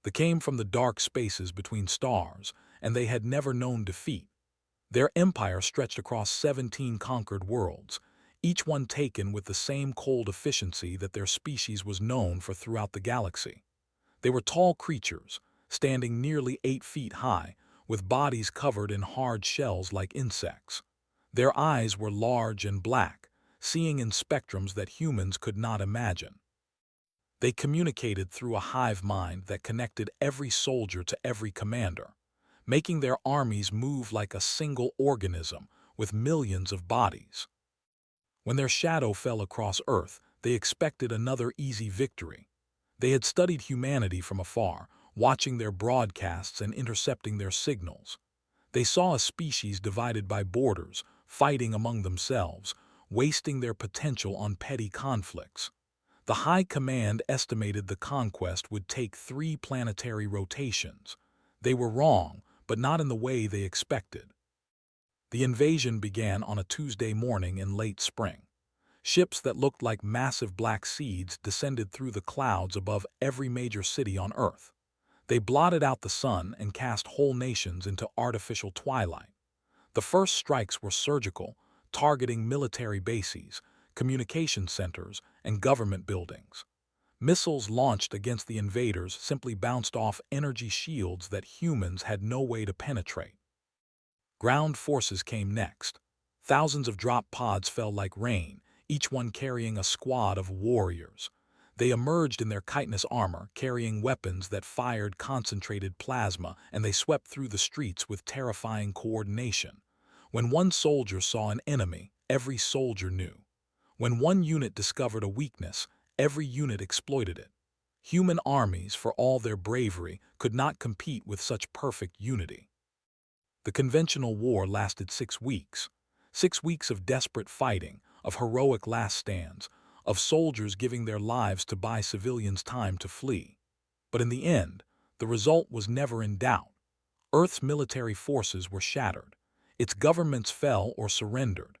They came from the dark spaces between stars, and they had never known defeat. Their empire stretched across 17 conquered worlds, each one taken with the same cold efficiency that their species was known for throughout the galaxy. They were tall creatures, standing nearly 8 feet high, with bodies covered in hard shells like insects. Their eyes were large and black, seeing in spectrums that humans could not imagine. They communicated through a hive mind that connected every soldier to every commander, making their armies move like a single organism with millions of bodies. When their shadow fell across Earth, they expected another easy victory. They had studied humanity from afar, watching their broadcasts and intercepting their signals. They saw a species divided by borders, fighting among themselves, wasting their potential on petty conflicts. The High Command estimated the conquest would take 3 planetary rotations. They were wrong, but not in the way they expected. The invasion began on a Tuesday morning in late spring. Ships that looked like massive black seeds descended through the clouds above every major city on Earth. They blotted out the sun and cast whole nations into artificial twilight. The first strikes were surgical, targeting military bases, communication centers, and government buildings. Missiles launched against the invaders simply bounced off energy shields that humans had no way to penetrate. Ground forces came next. Thousands of drop pods fell like rain, each one carrying a squad of warriors. They emerged in their chitinous armor, carrying weapons that fired concentrated plasma, and they swept through the streets with terrifying coordination. When one soldier saw an enemy, every soldier knew. When one unit discovered a weakness, every unit exploited it. Human armies, for all their bravery, could not compete with such perfect unity. The conventional war lasted 6 weeks. 6 weeks of desperate fighting, of heroic last stands, of soldiers giving their lives to buy civilians time to flee. But in the end, the result was never in doubt. Earth's military forces were shattered. Its governments fell or surrendered.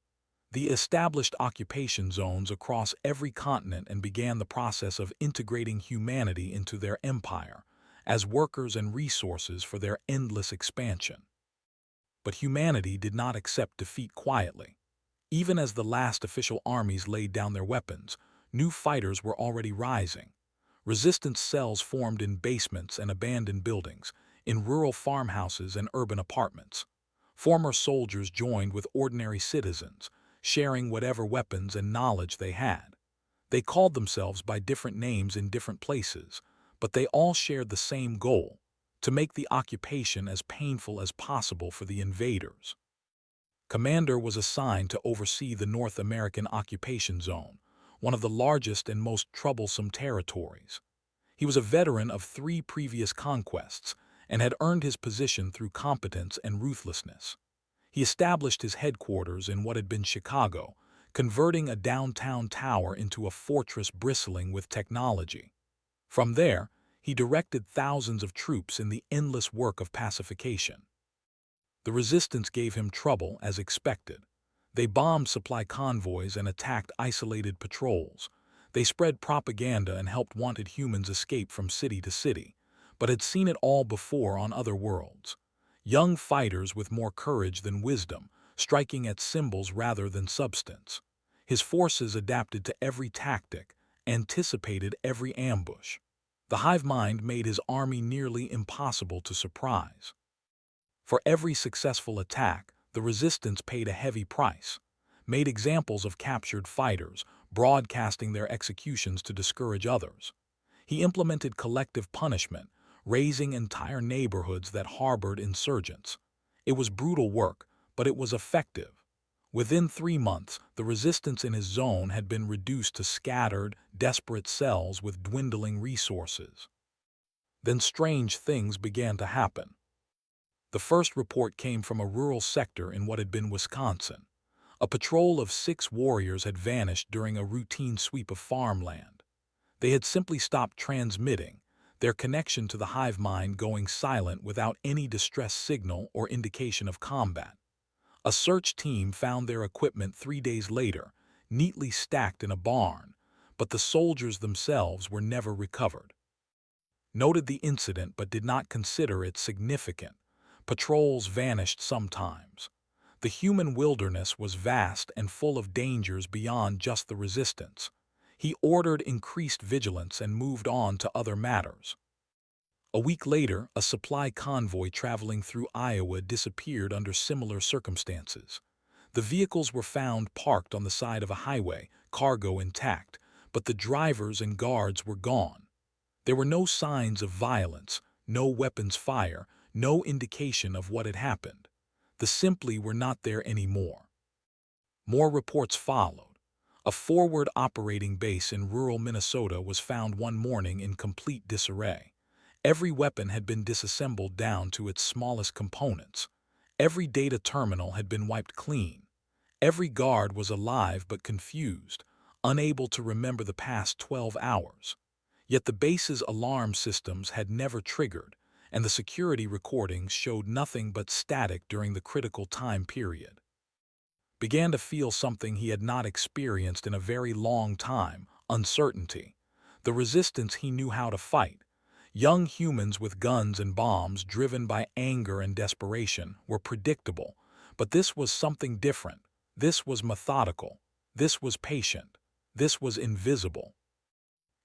The established occupation zones across every continent and began the process of integrating humanity into their empire as workers and resources for their endless expansion. But humanity did not accept defeat quietly. Even as the last official armies laid down their weapons, new fighters were already rising. Resistance cells formed in basements and abandoned buildings, in rural farmhouses and urban apartments. Former soldiers joined with ordinary citizens, sharing whatever weapons and knowledge they had. They called themselves by different names in different places, but they all shared the same goal: to make the occupation as painful as possible for the invaders. Commander was assigned to oversee the North American Occupation Zone, one of the largest and most troublesome territories. He was a veteran of 3 previous conquests and had earned his position through competence and ruthlessness. He established his headquarters in what had been Chicago, converting a downtown tower into a fortress bristling with technology. From there, he directed thousands of troops in the endless work of pacification. The resistance gave him trouble as expected. They bombed supply convoys and attacked isolated patrols. They spread propaganda and helped wanted humans escape from city to city, but had seen it all before on other worlds. Young fighters with more courage than wisdom, striking at symbols rather than substance. His forces adapted to every tactic, anticipated every ambush. The hive mind made his army nearly impossible to surprise. For every successful attack, the resistance paid a heavy price, made examples of captured fighters, broadcasting their executions to discourage others. He implemented collective punishment, razing entire neighborhoods that harbored insurgents. It was brutal work, but it was effective. Within 3 months, the resistance in his zone had been reduced to scattered, desperate cells with dwindling resources. Then strange things began to happen. The first report came from a rural sector in what had been Wisconsin. A patrol of 6 warriors had vanished during a routine sweep of farmland. They had simply stopped transmitting, their connection to the hive mind going silent without any distress signal or indication of combat. A search team found their equipment 3 days later, neatly stacked in a barn, but the soldiers themselves were never recovered. noted the incident but did not consider it significant. Patrols vanished sometimes. The human wilderness was vast and full of dangers beyond just the resistance. He ordered increased vigilance and moved on to other matters. A week later, a supply convoy traveling through Iowa disappeared under similar circumstances. The vehicles were found parked on the side of a highway, cargo intact, but the drivers and guards were gone. There were no signs of violence, no weapons fire, no indication of what had happened. The simply were not there anymore. More reports followed. A forward operating base in rural Minnesota was found one morning in complete disarray. Every weapon had been disassembled down to its smallest components. Every data terminal had been wiped clean. Every guard was alive but confused, unable to remember the past 12 hours. Yet the base's alarm systems had never triggered, and the security recordings showed nothing but static during the critical time period. Began to feel something he had not experienced in a very long time: uncertainty. The resistance he knew how to fight. Young humans with guns and bombs driven by anger and desperation were predictable, but this was something different. This was methodical. This was patient. This was invisible.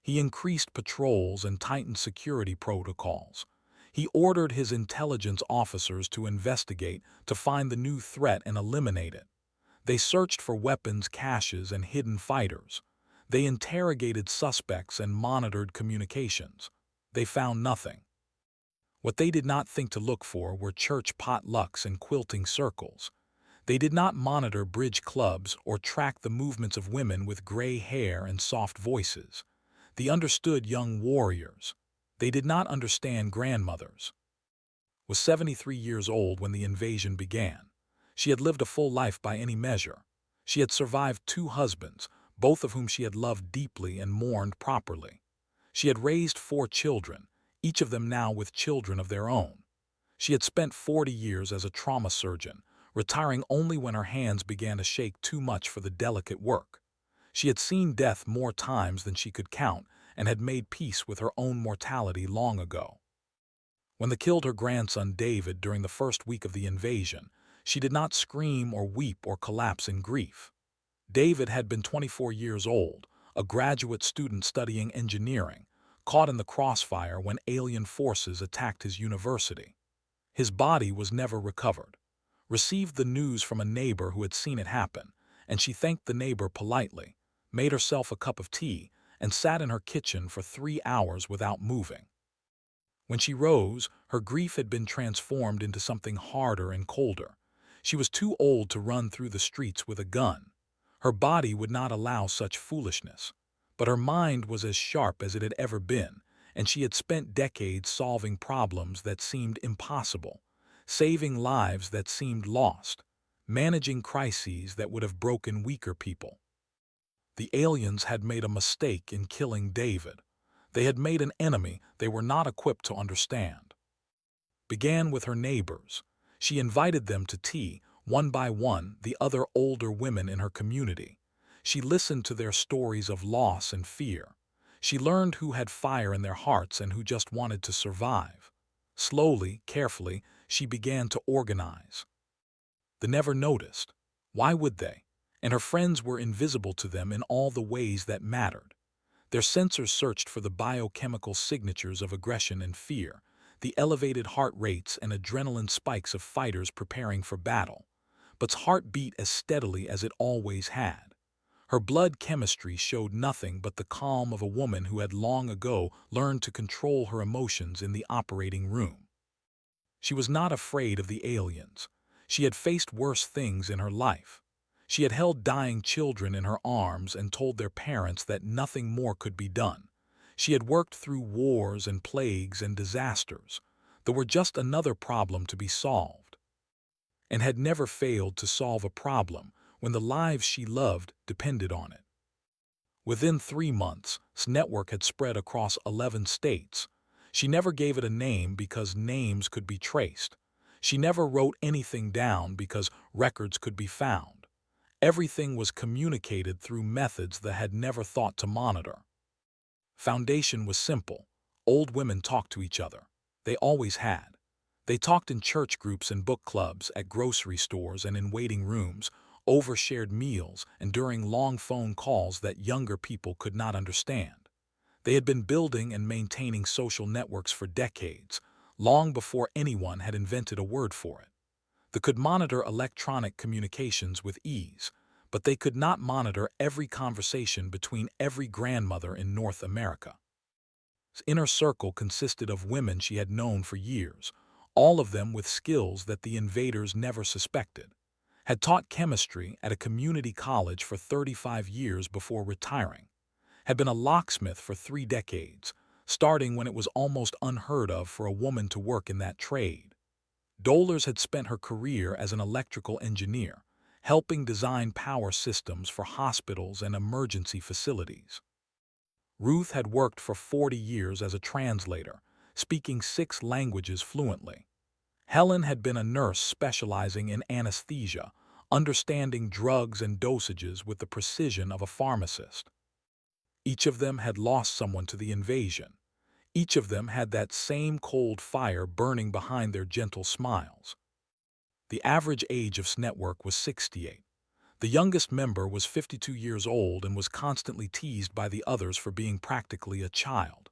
He increased patrols and tightened security protocols. He ordered his intelligence officers to investigate, to find the new threat and eliminate it. They searched for weapons caches and hidden fighters. They interrogated suspects and monitored communications. They found nothing. What they did not think to look for were church potlucks and quilting circles. They did not monitor bridge clubs or track the movements of women with gray hair and soft voices. They understood young warriors. They did not understand grandmothers. Was 73 years old when the invasion began. She had lived a full life by any measure. She had survived 2 husbands, both of whom she had loved deeply and mourned properly. She had raised 4 children, each of them now with children of their own. She had spent 40 years as a trauma surgeon, retiring only when her hands began to shake too much for the delicate work. She had seen death more times than she could count and had made peace with her own mortality long ago. When they killed her grandson David during the first week of the invasion, she did not scream or weep or collapse in grief. David had been 24 years old, a graduate student studying engineering, caught in the crossfire when alien forces attacked his university. His body was never recovered. Received the news from a neighbor who had seen it happen, and she thanked the neighbor politely, made herself a cup of tea, and sat in her kitchen for 3 hours without moving. When she rose, her grief had been transformed into something harder and colder. She was too old to run through the streets with a gun. Her body would not allow such foolishness. But her mind was as sharp as it had ever been, and she had spent decades solving problems that seemed impossible, saving lives that seemed lost, managing crises that would have broken weaker people. The aliens had made a mistake in killing David. They had made an enemy they were not equipped to understand. Began with her neighbors. She invited them to tea, one by one, the other older women in her community. She listened to their stories of loss and fear. She learned who had fire in their hearts and who just wanted to survive. Slowly, carefully, she began to organize. They never noticed. Why would they? And her friends were invisible to them in all the ways that mattered. Their sensors searched for the biochemical signatures of aggression and fear, the elevated heart rates and adrenaline spikes of fighters preparing for battle. But's heart beat as steadily as it always had. Her blood chemistry showed nothing but the calm of a woman who had long ago learned to control her emotions in the operating room. She was not afraid of the aliens. She had faced worse things in her life. She had held dying children in her arms and told their parents that nothing more could be done. She had worked through wars and plagues and disasters. There were just another problem to be solved. And had never failed to solve a problem when the lives she loved depended on it. Within 3 months, S network had spread across 11 states. She never gave it a name because names could be traced. She never wrote anything down because records could be found. Everything was communicated through methods that had never thought to monitor. Foundation was simple: Old women talked to each other. They always had. They talked in church groups and book clubs, at grocery stores and in waiting rooms, over shared meals and during long phone calls that younger people could not understand. They had been building and maintaining social networks for decades, long before anyone had invented a word for it. They could monitor electronic communications with ease, but they could not monitor every conversation between every grandmother in North America. His inner circle consisted of women she had known for years, all of them with skills that the invaders never suspected, had taught chemistry at a community college for 35 years before retiring, had been a locksmith for 3 decades, starting when it was almost unheard of for a woman to work in that trade. Dolores had spent her career as an electrical engineer, helping design power systems for hospitals and emergency facilities. Ruth had worked for 40 years as a translator, speaking 6 languages fluently. Helen had been a nurse specializing in anesthesia, understanding drugs and dosages with the precision of a pharmacist. Each of them had lost someone to the invasion. Each of them had that same cold fire burning behind their gentle smiles. The average age of S Network was 68. The youngest member was 52 years old and was constantly teased by the others for being practically a child.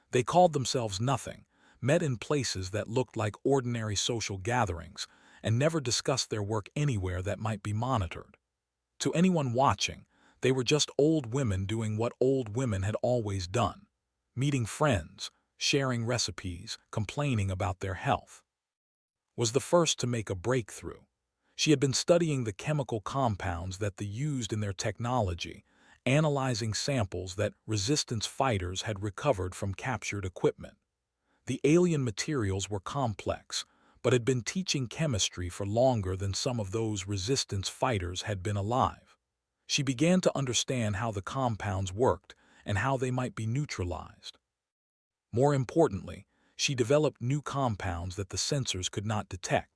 They called themselves nothing, met in places that looked like ordinary social gatherings, and never discussed their work anywhere that might be monitored. To anyone watching, they were just old women doing what old women had always done, meeting friends, sharing recipes, complaining about their health. Was the first to make a breakthrough. She had been studying the chemical compounds that they used in their technology, analyzing samples that resistance fighters had recovered from captured equipment. The alien materials were complex, but had been teaching chemistry for longer than some of those resistance fighters had been alive. She began to understand how the compounds worked and how they might be neutralized. More importantly, she developed new compounds that the sensors could not detect.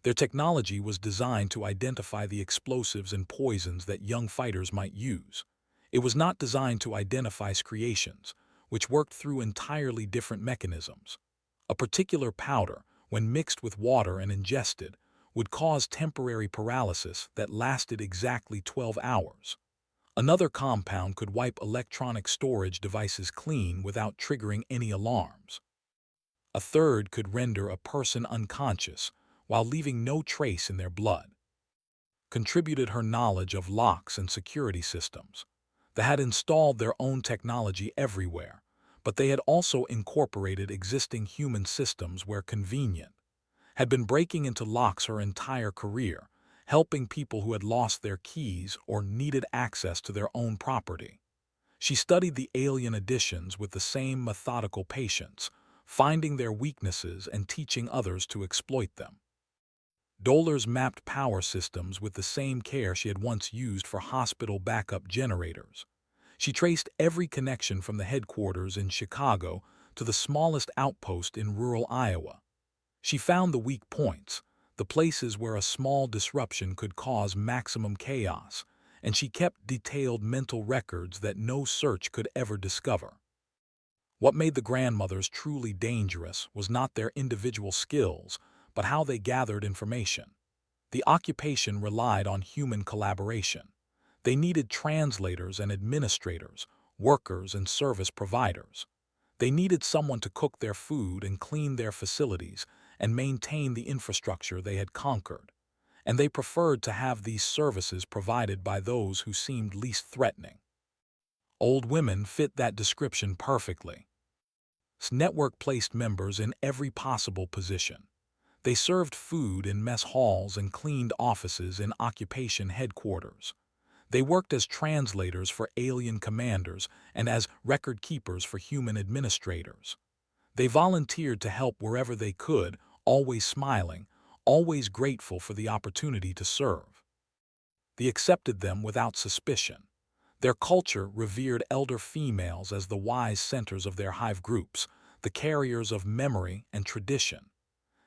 Their technology was designed to identify the explosives and poisons that young fighters might use. It was not designed to identify creations, which worked through entirely different mechanisms. A particular powder, when mixed with water and ingested, would cause temporary paralysis that lasted exactly 12 hours. Another compound could wipe electronic storage devices clean without triggering any alarms. A third could render a person unconscious while leaving no trace in their blood. Contributed her knowledge of locks and security systems. They had installed their own technology everywhere, but they had also incorporated existing human systems where convenient. Had been breaking into locks her entire career, helping people who had lost their keys or needed access to their own property. She studied the alien additions with the same methodical patience, finding their weaknesses and teaching others to exploit them. Dolores mapped power systems with the same care she had once used for hospital backup generators. She traced every connection from the headquarters in Chicago to the smallest outpost in rural Iowa. She found the weak points, the places where a small disruption could cause maximum chaos, and she kept detailed mental records that no search could ever discover. What made the grandmothers truly dangerous was not their individual skills, but how they gathered information. The occupation relied on human collaboration. They needed translators and administrators, workers and service providers. They needed someone to cook their food and clean their facilities and maintain the infrastructure they had conquered. And they preferred to have these services provided by those who seemed least threatening. Old women fit that description perfectly. Network placed members in every possible position. They served food in mess halls and cleaned offices in occupation headquarters. They worked as translators for alien commanders and as record keepers for human administrators. They volunteered to help wherever they could, always smiling, always grateful for the opportunity to serve. They accepted them without suspicion. Their culture revered elder females as the wise centers of their hive groups, the carriers of memory and tradition.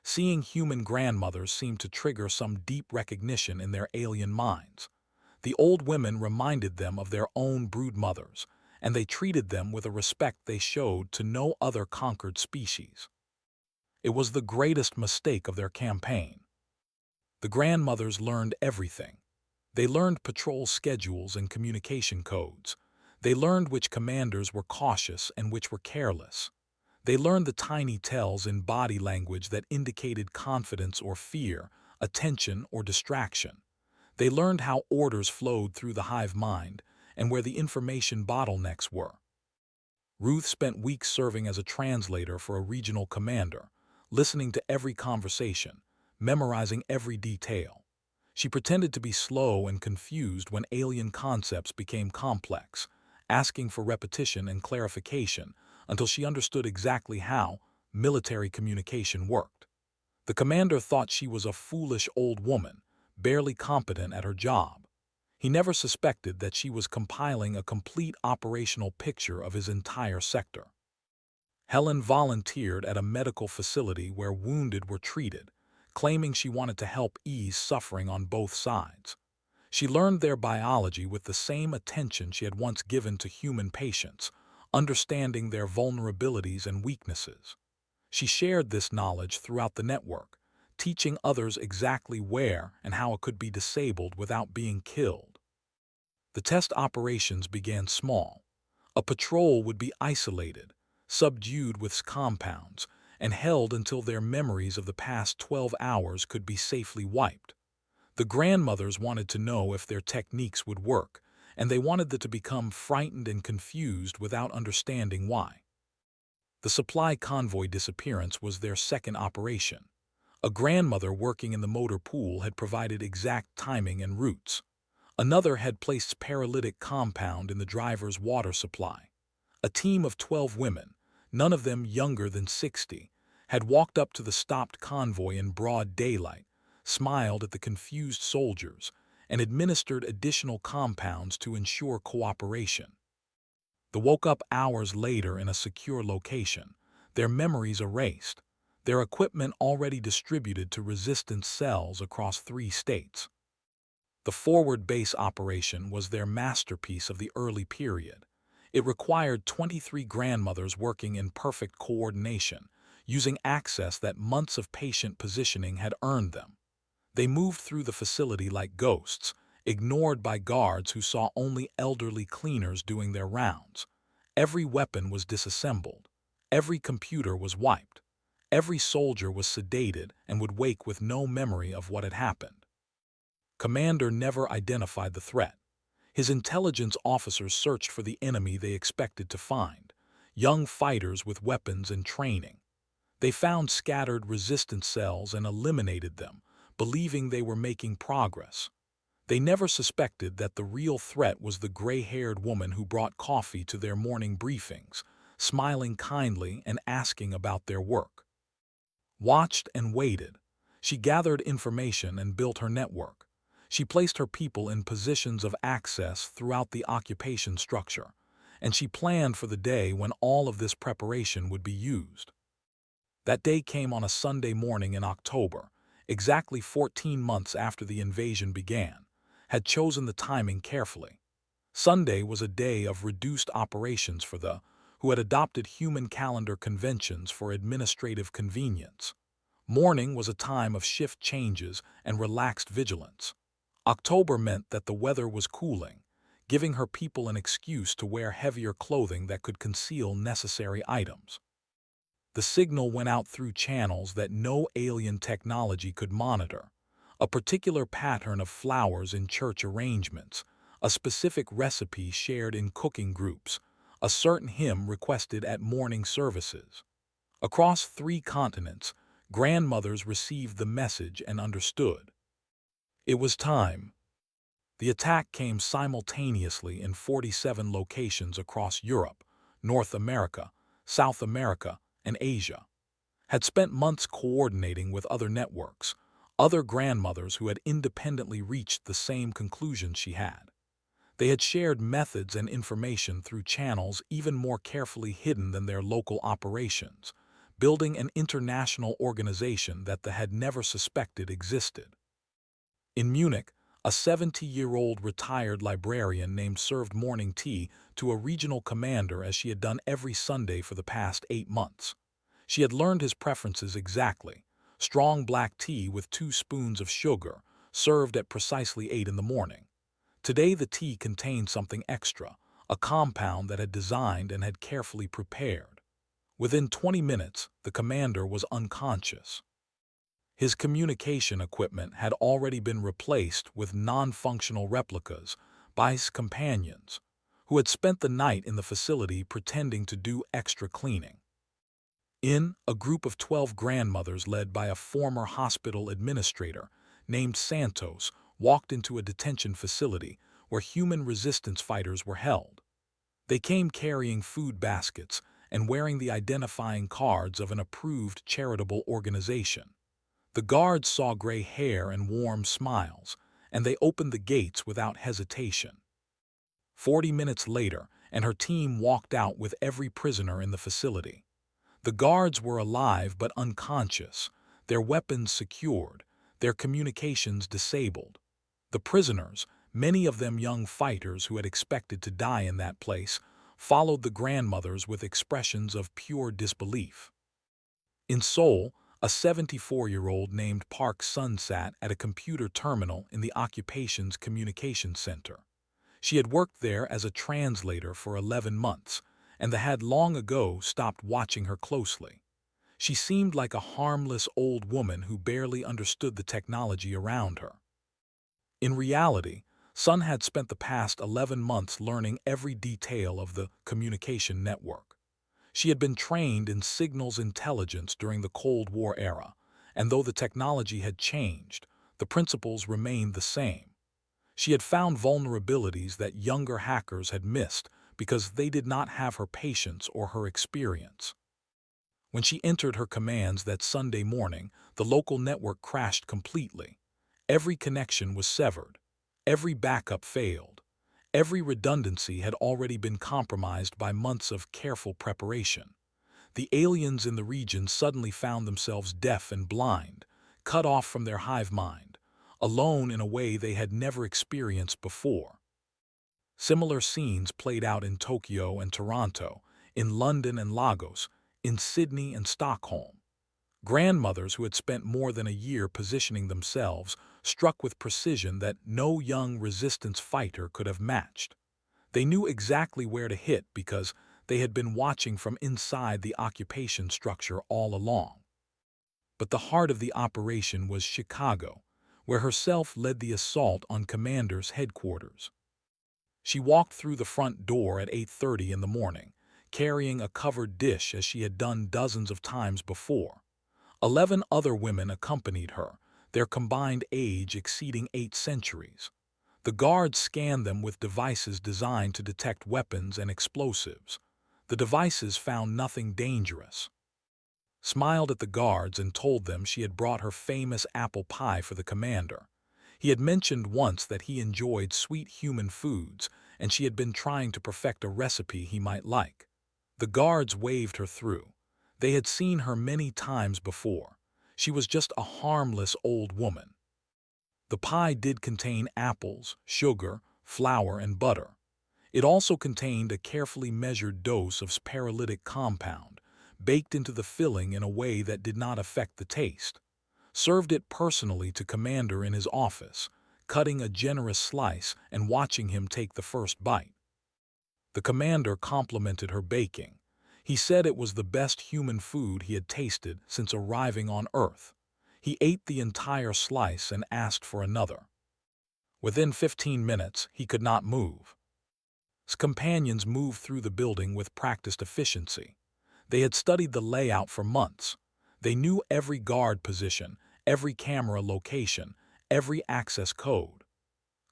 Seeing human grandmothers seemed to trigger some deep recognition in their alien minds. The old women reminded them of their own brood mothers, and they treated them with a respect they showed to no other conquered species. It was the greatest mistake of their campaign. The grandmothers learned everything. They learned patrol schedules and communication codes. They learned which commanders were cautious and which were careless. They learned the tiny tells in body language that indicated confidence or fear, attention or distraction. They learned how orders flowed through the hive mind and where the information bottlenecks were. Ruth spent weeks serving as a translator for a regional commander, listening to every conversation, memorizing every detail. She pretended to be slow and confused when alien concepts became complex, asking for repetition and clarification until she understood exactly how military communication worked. The commander thought she was a foolish old woman, barely competent at her job. He never suspected that she was compiling a complete operational picture of his entire sector. Helen volunteered at a medical facility where wounded were treated, claiming she wanted to help ease suffering on both sides. She learned their biology with the same attention she had once given to human patients, understanding their vulnerabilities and weaknesses. She shared this knowledge throughout the network, teaching others exactly where and how it could be disabled without being killed. The test operations began small. A patrol would be isolated, subdued with compounds, and held until their memories of the past 12 hours could be safely wiped. The grandmothers wanted to know if their techniques would work, and they wanted them to become frightened and confused without understanding why. The supply convoy disappearance was their second operation. A grandmother working in the motor pool had provided exact timing and routes. Another had placed paralytic compound in the driver's water supply. A team of 12 women, none of them younger than 60, had walked up to the stopped convoy in broad daylight, smiled at the confused soldiers, and administered additional compounds to ensure cooperation. They woke up hours later in a secure location, their memories erased, their equipment already distributed to resistance cells across 3 states. The forward base operation was their masterpiece of the early period. It required 23 grandmothers working in perfect coordination, using access that months of patient positioning had earned them. They moved through the facility like ghosts, ignored by guards who saw only elderly cleaners doing their rounds. Every weapon was disassembled. Every computer was wiped. Every soldier was sedated and would wake with no memory of what had happened. Commander never identified the threat. His intelligence officers searched for the enemy they expected to find, young fighters with weapons and training. They found scattered resistance cells and eliminated them, believing they were making progress. They never suspected that the real threat was the gray-haired woman who brought coffee to their morning briefings, smiling kindly and asking about their work. Watched and waited. She gathered information and built her network. She placed her people in positions of access throughout the occupation structure, and she planned for the day when all of this preparation would be used. That day came on a Sunday morning in October, exactly 14 months after the invasion began, had chosen the timing carefully. Sunday was a day of reduced operations for the who had adopted human calendar conventions for administrative convenience. Morning was a time of shift changes and relaxed vigilance. October meant that the weather was cooling, giving her people an excuse to wear heavier clothing that could conceal necessary items. The signal went out through channels that no alien technology could monitor. A particular pattern of flowers in church arrangements, a specific recipe shared in cooking groups, a certain hymn requested at morning services. Across 3 continents, grandmothers received the message and understood. It was time. The attack came simultaneously in 47 locations across Europe, North America, South America, and Asia. Had spent months coordinating with other networks, other grandmothers who had independently reached the same conclusions she had. They had shared methods and information through channels even more carefully hidden than their local operations, building an international organization that they had never suspected existed. In Munich, A 70-year-old retired librarian named served morning tea to a regional commander as she had done every Sunday for the past 8 months. She had learned his preferences exactly: strong black tea with 2 spoons of sugar, served at precisely 8 in the morning. Today the tea contained something extra, a compound that had designed and had carefully prepared. Within 20 minutes, the commander was unconscious. His communication equipment had already been replaced with non-functional replicas by his companions, who had spent the night in the facility pretending to do extra cleaning. A group of 12 grandmothers led by a former hospital administrator named Santos walked into a detention facility where human resistance fighters were held. They came carrying food baskets and wearing the identifying cards of an approved charitable organization. The guards saw gray hair and warm smiles, and they opened the gates without hesitation. 40 minutes later, and her team walked out with every prisoner in the facility. The guards were alive but unconscious, their weapons secured, their communications disabled. The prisoners, many of them young fighters who had expected to die in that place, followed the grandmothers with expressions of pure disbelief. In Seoul, a 74-year-old named Park Sun sat at a computer terminal in the occupation's communications center. She had worked there as a translator for 11 months, and they had long ago stopped watching her closely. She seemed like a harmless old woman who barely understood the technology around her. In reality, Sun had spent the past 11 months learning every detail of the communication network. She had been trained in signals intelligence during the Cold War era, and though the technology had changed, the principles remained the same. She had found vulnerabilities that younger hackers had missed because they did not have her patience or her experience. When she entered her commands that Sunday morning, the local network crashed completely. Every connection was severed. Every backup failed. Every redundancy had already been compromised by months of careful preparation. The aliens in the region suddenly found themselves deaf and blind, cut off from their hive mind, alone in a way they had never experienced before. Similar scenes played out in Tokyo and Toronto, in London and Lagos, in Sydney and Stockholm. Grandmothers who had spent more than a year positioning themselves struck with precision that no young resistance fighter could have matched. They knew exactly where to hit because they had been watching from inside the occupation structure all along. But the heart of the operation was Chicago, where herself led the assault on Commander's headquarters. She walked through the front door at 8:30 in the morning, carrying a covered dish as she had done dozens of times before. 11 other women accompanied her, their combined age exceeding 8 centuries. The guards scanned them with devices designed to detect weapons and explosives. The devices found nothing dangerous. Smiled at the guards and told them she had brought her famous apple pie for the commander. He had mentioned once that he enjoyed sweet human foods, and she had been trying to perfect a recipe he might like. The guards waved her through. They had seen her many times before. She was just a harmless old woman. The pie did contain apples, sugar, flour, and butter. It also contained a carefully measured dose of paralytic compound, baked into the filling in a way that did not affect the taste. Served it personally to Commander in his office, cutting a generous slice and watching him take the first bite. The Commander complimented her baking. He said it was the best human food he had tasted since arriving on Earth. He ate the entire slice and asked for another. Within 15 minutes, he could not move. His companions moved through the building with practiced efficiency. They had studied the layout for months. They knew every guard position, every camera location, every access code.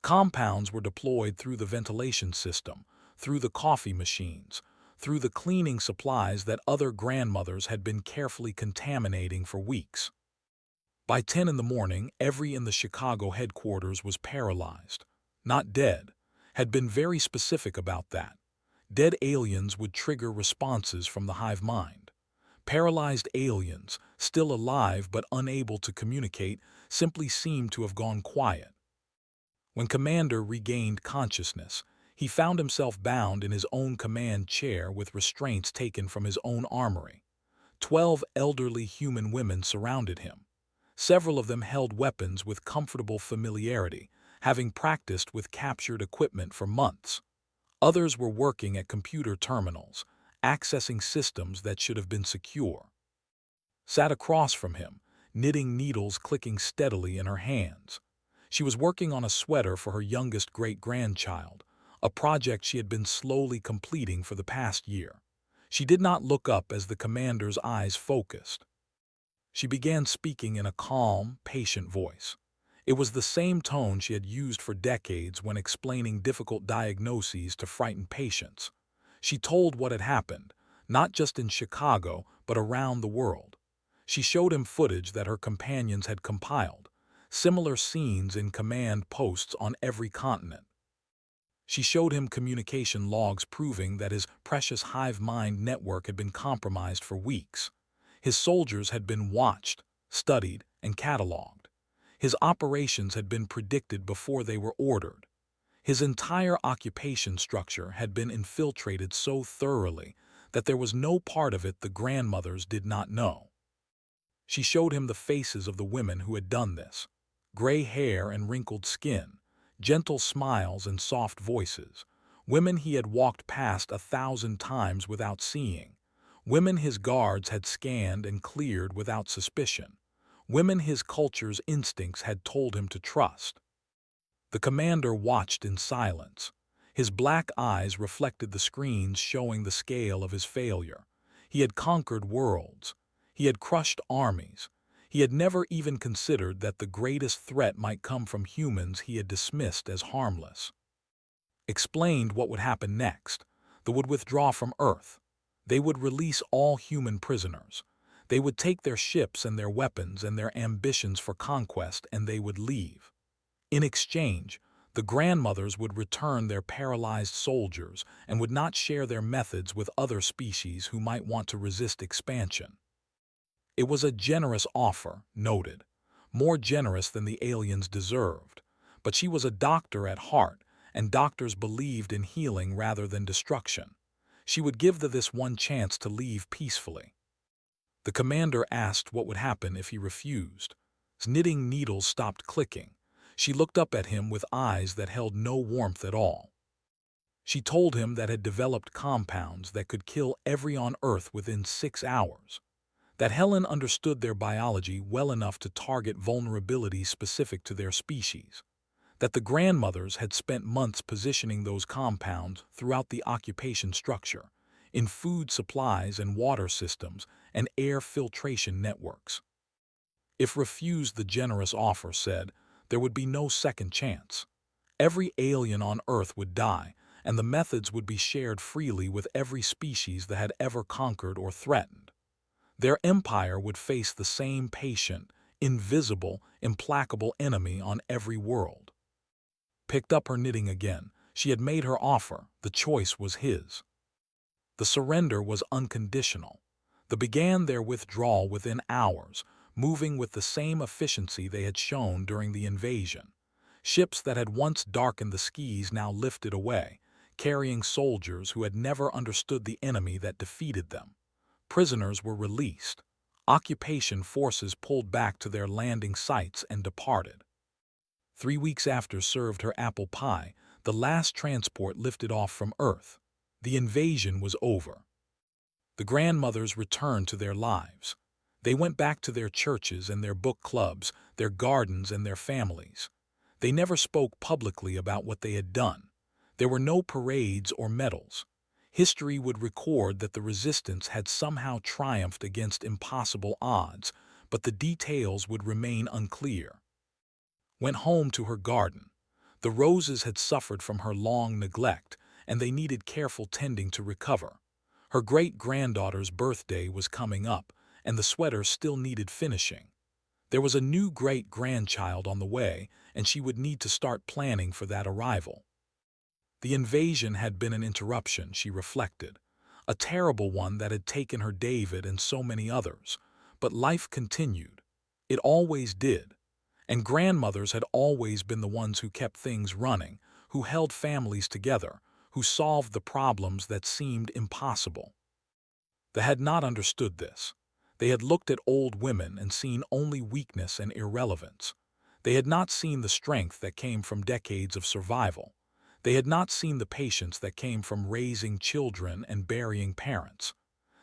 Compounds were deployed through the ventilation system, through the coffee machines, through the cleaning supplies that other grandmothers had been carefully contaminating for weeks. By 10 in the morning, every in the Chicago headquarters was paralyzed. Not dead. Had been very specific about that. Dead aliens would trigger responses from the hive mind. Paralyzed aliens, still alive but unable to communicate, simply seemed to have gone quiet. When Commander regained consciousness, he found himself bound in his own command chair with restraints taken from his own armory. 12 elderly human women surrounded him. Several of them held weapons with comfortable familiarity, having practiced with captured equipment for months. Others were working at computer terminals, accessing systems that should have been secure. Sat across from him, knitting needles clicking steadily in her hands. She was working on a sweater for her youngest great-grandchild, a project she had been slowly completing for the past year. She did not look up as the commander's eyes focused. She began speaking in a calm, patient voice. It was the same tone she had used for decades when explaining difficult diagnoses to frightened patients. She told what had happened, not just in Chicago, but around the world. She showed him footage that her companions had compiled, similar scenes in command posts on every continent. She showed him communication logs proving that his precious hive mind network had been compromised for weeks. His soldiers had been watched, studied, and cataloged. His operations had been predicted before they were ordered. His entire occupation structure had been infiltrated so thoroughly that there was no part of it the grandmothers did not know. She showed him the faces of the women who had done this. Gray hair and wrinkled skin, gentle smiles and soft voices. Women he had walked past 1,000 times without seeing. Women his guards had scanned and cleared without suspicion. Women his culture's instincts had told him to trust. The commander watched in silence. His black eyes reflected the screens showing the scale of his failure. He had conquered worlds. He had crushed armies. He had never even considered that the greatest threat might come from humans he had dismissed as harmless. Explained what would happen next. They would withdraw from Earth. They would release all human prisoners. They would take their ships and their weapons and their ambitions for conquest, and they would leave. In exchange, the grandmothers would return their paralyzed soldiers and would not share their methods with other species who might want to resist expansion. It was a generous offer, noted, more generous than the aliens deserved. But she was a doctor at heart, and doctors believed in healing rather than destruction. She would give them this one chance to leave peacefully. The commander asked what would happen if he refused. His knitting needles stopped clicking. She looked up at him with eyes that held no warmth at all. She told him that had developed compounds that could kill every on Earth within 6 hours. That Helen understood their biology well enough to target vulnerabilities specific to their species. That the grandmothers had spent months positioning those compounds throughout the occupation structure, in food supplies and water systems and air filtration networks. If refused, the generous offer said, there would be no second chance. Every alien on Earth would die, and the methods would be shared freely with every species that had ever conquered or threatened. Their empire would face the same patient, invisible, implacable enemy on every world. Picked up her knitting again. She had made her offer. The choice was his. The surrender was unconditional. They began their withdrawal within hours, moving with the same efficiency they had shown during the invasion. Ships that had once darkened the skies now lifted away, carrying soldiers who had never understood the enemy that defeated them. Prisoners were released. Occupation forces pulled back to their landing sites and departed. 3 weeks after served her apple pie, the last transport lifted off from Earth. The invasion was over. The grandmothers returned to their lives. They went back to their churches and their book clubs, their gardens and their families. They never spoke publicly about what they had done. There were no parades or medals. History would record that the resistance had somehow triumphed against impossible odds, but the details would remain unclear. Went home to her garden. The roses had suffered from her long neglect, and they needed careful tending to recover. Her great-granddaughter's birthday was coming up, and the sweater still needed finishing. There was a new great-grandchild on the way, and she would need to start planning for that arrival. The invasion had been an interruption, she reflected, a terrible one that had taken her David and so many others, but life continued. It always did. And grandmothers had always been the ones who kept things running, who held families together, who solved the problems that seemed impossible. They had not understood this. They had looked at old women and seen only weakness and irrelevance. They had not seen the strength that came from decades of survival. They had not seen the patience that came from raising children and burying parents.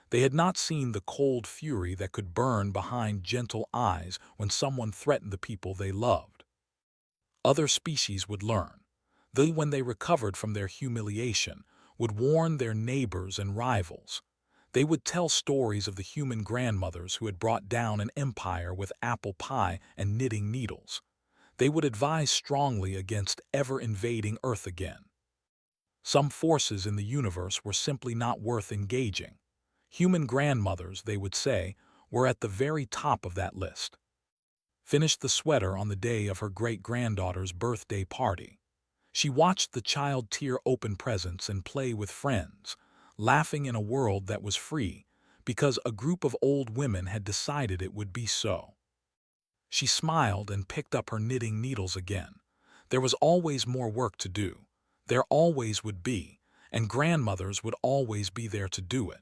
They had not seen the cold fury that could burn behind gentle eyes when someone threatened the people they loved. Other species would learn. They, when they recovered from their humiliation, would warn their neighbors and rivals. They would tell stories of the human grandmothers who had brought down an empire with apple pie and knitting needles. They would advise strongly against ever invading Earth again. Some forces in the universe were simply not worth engaging. Human grandmothers, they would say, were at the very top of that list. Finished the sweater on the day of her great-granddaughter's birthday party. She watched the child tear open presents and play with friends, laughing in a world that was free, because a group of old women had decided it would be so. She smiled and picked up her knitting needles again. There was always more work to do. There always would be, and grandmothers would always be there to do it.